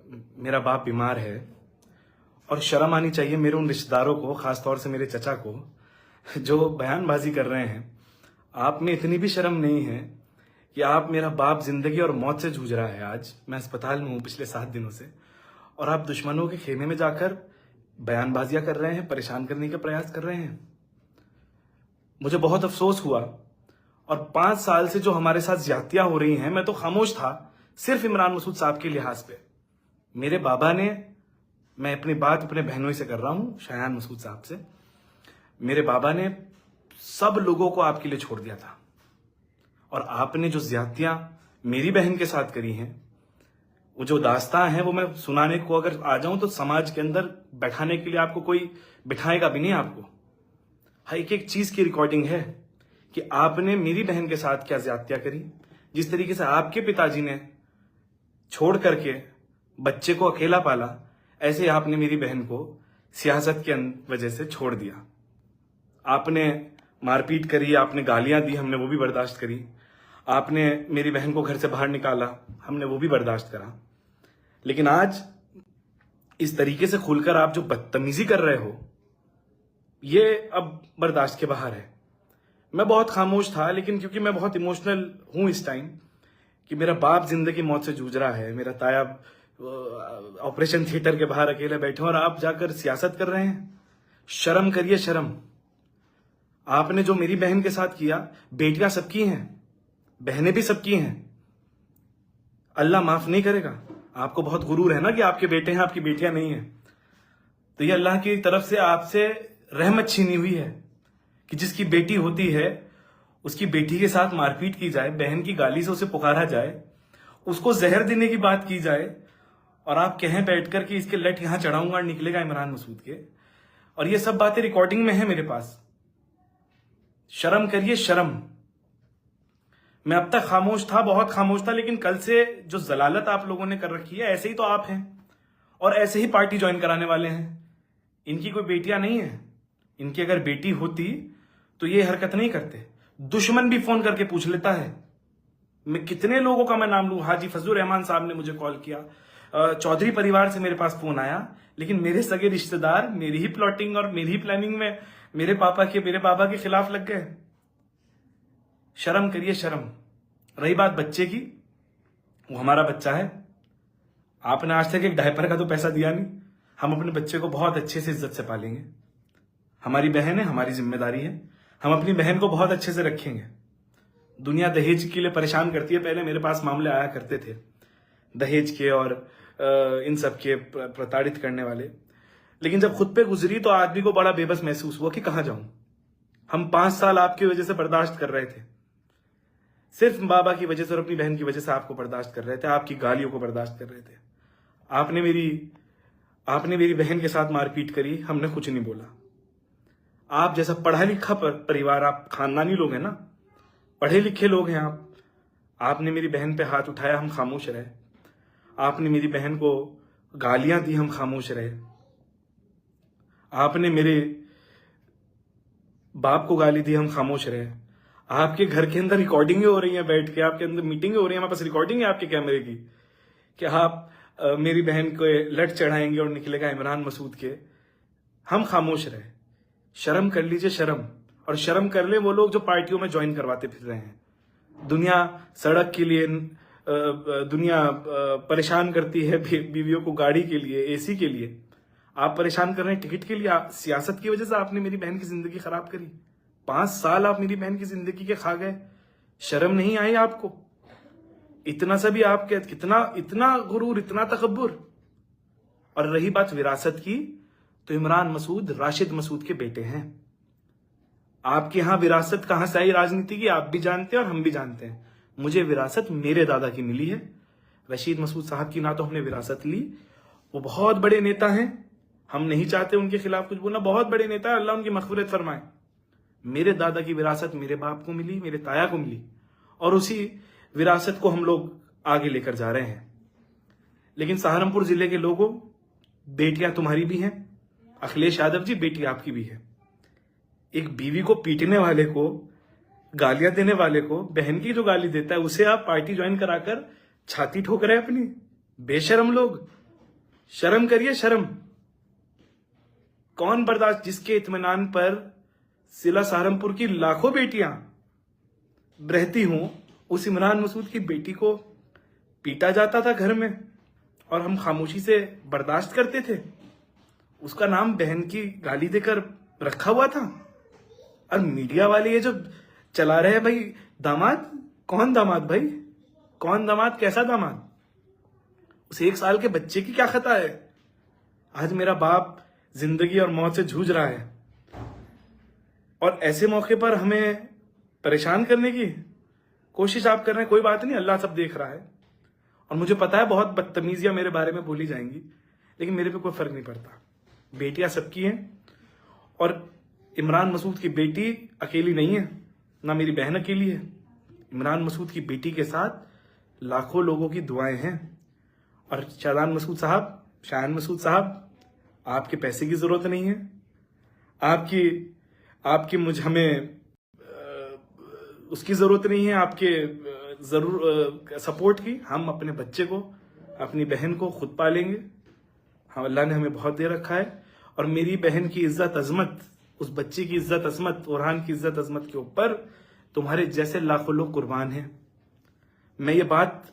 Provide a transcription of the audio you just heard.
मेरा बाप बीमार है और शर्म आनी चाहिए मेरे उन रिश्तेदारों को, खासतौर से मेरे चचा को, जो बयानबाजी कर रहे हैं। आप में इतनी भी शर्म नहीं है कि आप, मेरा बाप जिंदगी और मौत से जूझ रहा है। आज मैं अस्पताल में हूं पिछले 7 दिनों से, और आप दुश्मनों के खेमे में जाकर बयानबाजियां कर रहे हैं, परेशान करने का प्रयास कर रहे हैं। मुझे बहुत अफसोस हुआ, और 5 साल से जो हमारे साथ ज्यादतियां हो रही हैं, मैं तो खामोश था सिर्फ इमरान मसूद साहब के लिहाज पे। मेरे बाबा ने, मैं अपनी बात अपने बहनों से कर रहा हूं, शायान मसूद साहब से, मेरे बाबा ने सब लोगों को आपके लिए छोड़ दिया था, और आपने जो ज्यादतियां मेरी बहन के साथ करी हैं, वो जो दास्तां हैं, वो मैं सुनाने को अगर आ जाऊं तो समाज के अंदर बैठाने के लिए आपको कोई बिठाएगा भी नहीं। आपको हर एक चीज की रिकॉर्डिंग है कि आपने मेरी बहन के साथ क्या ज्यादतियां करी। जिस तरीके से आपके पिताजी ने छोड़ करके बच्चे को अकेला पाला, ऐसे ही आपने मेरी बहन को सियासत की वजह से छोड़ दिया। आपने मारपीट करी, आपने गालियां दी, हमने वो भी बर्दाश्त करी। आपने मेरी बहन को घर से बाहर निकाला, हमने वो भी बर्दाश्त करा। लेकिन आज इस तरीके से खुलकर आप जो बदतमीजी कर रहे हो, ये अब बर्दाश्त के बाहर है। मैं बहुत खामोश था, लेकिन क्योंकि मैं बहुत इमोशनल हूं इस टाइम कि मेरा बाप जिंदगी मौत से जूझ रहा है, मेरा ताया ऑपरेशन थिएटर के बाहर अकेले बैठे, और आप जाकर सियासत कर रहे हैं। शर्म करिए, शर्म। आपने जो मेरी बहन के साथ किया, बेटियां सबकी हैं, बहनें भी सबकी हैं, अल्लाह माफ नहीं करेगा। आपको बहुत गुरूर है ना कि आपके बेटे हैं, आपकी बेटियां नहीं हैं। तो ये अल्लाह की तरफ से आपसे रहमत छीनी हुई है कि जिसकी बेटी होती है, उसकी बेटी के साथ मारपीट की जाए, बहन की गाली से उसे पुकारा जाए, उसको जहर देने की बात की जाए, और आप कहें बैठकर कि इसके लट यहां चढ़ाऊंगा और निकलेगा इमरान मसूद के। और ये सब बातें रिकॉर्डिंग में है मेरे पास। शर्म करिए, शर्म। मैं अब तक खामोश था, बहुत खामोश था, लेकिन कल से जो जलालत आप लोगों ने कर रखी है, ऐसे ही तो आप हैं, और ऐसे ही पार्टी ज्वाइन कराने वाले हैं। इनकी कोई बेटियां नहीं है। इनकी अगर बेटी होती तो ये हरकत नहीं करते। दुश्मन भी फोन करके पूछ लेता है। मैं कितने लोगों का मैं नाम लूं। हाजी फजलुर रहमान साहब ने मुझे कॉल किया, चौधरी परिवार से मेरे पास फोन आया, लेकिन मेरे सगे रिश्तेदार मेरी ही प्लॉटिंग और मेरी ही प्लानिंग में मेरे बाबा के खिलाफ लग गए। शर्म करिए, शर्म। रही बात बच्चे की, वो हमारा बच्चा है। आपने आज तक एक डायपर का तो पैसा दिया नहीं। हम अपने बच्चे को बहुत अच्छे से इज्जत से पालेंगे। हमारी बहन है, हमारी जिम्मेदारी है, हम अपनी बहन को बहुत अच्छे से रखेंगे। दुनिया दहेज के लिए परेशान करती है। पहले मेरे पास मामले आया करते थे दहेज के और इन सब के, प्रताड़ित करने वाले, लेकिन जब खुद पे गुजरी तो आदमी को बड़ा बेबस महसूस हुआ कि कहां जाऊं। हम 5 साल आपकी वजह से बर्दाश्त कर रहे थे, सिर्फ बाबा की वजह से और अपनी बहन की वजह से आपको बर्दाश्त कर रहे थे, आपकी गालियों को बर्दाश्त कर रहे थे। आपने मेरी बहन के साथ मारपीट करी, हमने कुछ नहीं बोला। आप जैसा पढ़ा लिखा परिवार, आप खानदानी लोग हैं ना, पढ़े लिखे लोग हैं आप। आपने मेरी बहन पे हाथ उठाया, हम खामोश रहे। आपने मेरी बहन को गालियां दी, हम खामोश रहे। आपने मेरे बाप को गाली दी, हम खामोश रहे। आपके घर के अंदर रिकॉर्डिंगें हो रही हैं, बैठ के आपके अंदर मीटिंगें हो रही हैं, हमारे पास रिकॉर्डिंग है आपके कैमरे की कि आप मेरी बहन को लट चढ़ाएंगे और निकलेगा इमरान मसूद के। हम खामोश रहे। शर्म कर लीजिए, शर्म। और शर्म कर ले वो लोग जो पार्टियों में ज्वाइन करवाते फिर रहे हैं। दुनिया सड़क के लिए, दुनिया परेशान करती है बीवियों को गाड़ी के लिए, एसी के लिए। आप परेशान कर रहे हैं टिकट के लिए। सियासत की वजह से आपने मेरी बहन की जिंदगी खराब करी। 5 साल आप मेरी बहन की जिंदगी के खा गए। शर्म नहीं आई आपको? इतना सा भी आपके, इतना गुरूर, इतना तकब्बुर। और रही बात विरासत की, तो इमरान मसूद राशिद मसूद के बेटे हैं। आपके यहां विरासत कहां से आई राजनीति की, आप भी जानते हैं और हम भी जानते हैं। मुझे विरासत मेरे दादा की मिली है। रशीद मसूद साहब की ना तो हमने विरासत ली। वो बहुत बड़े नेता हैं, हम नहीं चाहते उनके खिलाफ कुछ बोलना। बहुत बड़े नेता है, अल्लाह उनकी मग़फ़िरत फरमाए। मेरे दादा की विरासत मेरे बाप को मिली, मेरे ताया को मिली, और उसी विरासत को हम लोग आगे लेकर जा रहे हैं। लेकिन सहारनपुर जिले के लोगों, बेटियां तुम्हारी भी हैं। अखिलेश यादव जी, बेटी आपकी भी है। एक बीवी को पीटने वाले को, गालियां देने वाले को, बहन की जो गाली देता है, उसे आप पार्टी ज्वाइन कराकर छाती ठोक रहे हैं अपनी। बेशरम लोग। शर्म करिए, शर्म। कौन बर्दाश्त, जिसके इत्मीनान पर जिला सहारनपुर की लाखों बेटियां रहती हूं, उस इमरान मसूद की बेटी को पीटा जाता था घर में और हम खामोशी से बर्दाश्त करते थे। उसका नाम बहन की गाली देकर रखा हुआ था। और मीडिया वाले ये जो चला रहे हैं भाई, दामाद कौन दामाद भाई, कौन दामाद, कैसा दामाद? उस 1 साल के बच्चे की क्या खता है? आज मेरा बाप जिंदगी और मौत से जूझ रहा है और ऐसे मौके पर हमें परेशान करने की कोशिश आप कर रहे हैं। कोई बात नहीं, अल्लाह सब देख रहा है और मुझे पता है बहुत बदतमीजियां मेरे बारे में बोली जाएंगी, लेकिन मेरे पे कोई फर्क नहीं पड़ता। बेटियां सबकी हैं और इमरान मसूद की बेटी अकेली नहीं है, ना मेरी बहन अकेली है। इमरान मसूद की बेटी के साथ लाखों लोगों की दुआएं हैं। और शाहजान मसूद साहब, शाहन मसूद साहब, आपके पैसे की जरूरत नहीं है, आपकी मुझे हमें उसकी जरूरत नहीं है, आपके सपोर्ट की। हम अपने बच्चे को, अपनी बहन को खुद पालेंगे। हाँ, अल्लाह ने हमें बहुत दे रखा है और मेरी बहन की इज्जत अजमत, उस बच्चे की इज्जत अजमत, ओरहान की इज्जत अजमत के ऊपर तुम्हारे जैसे लाखों लोग कुर्बान हैं। मैं ये बात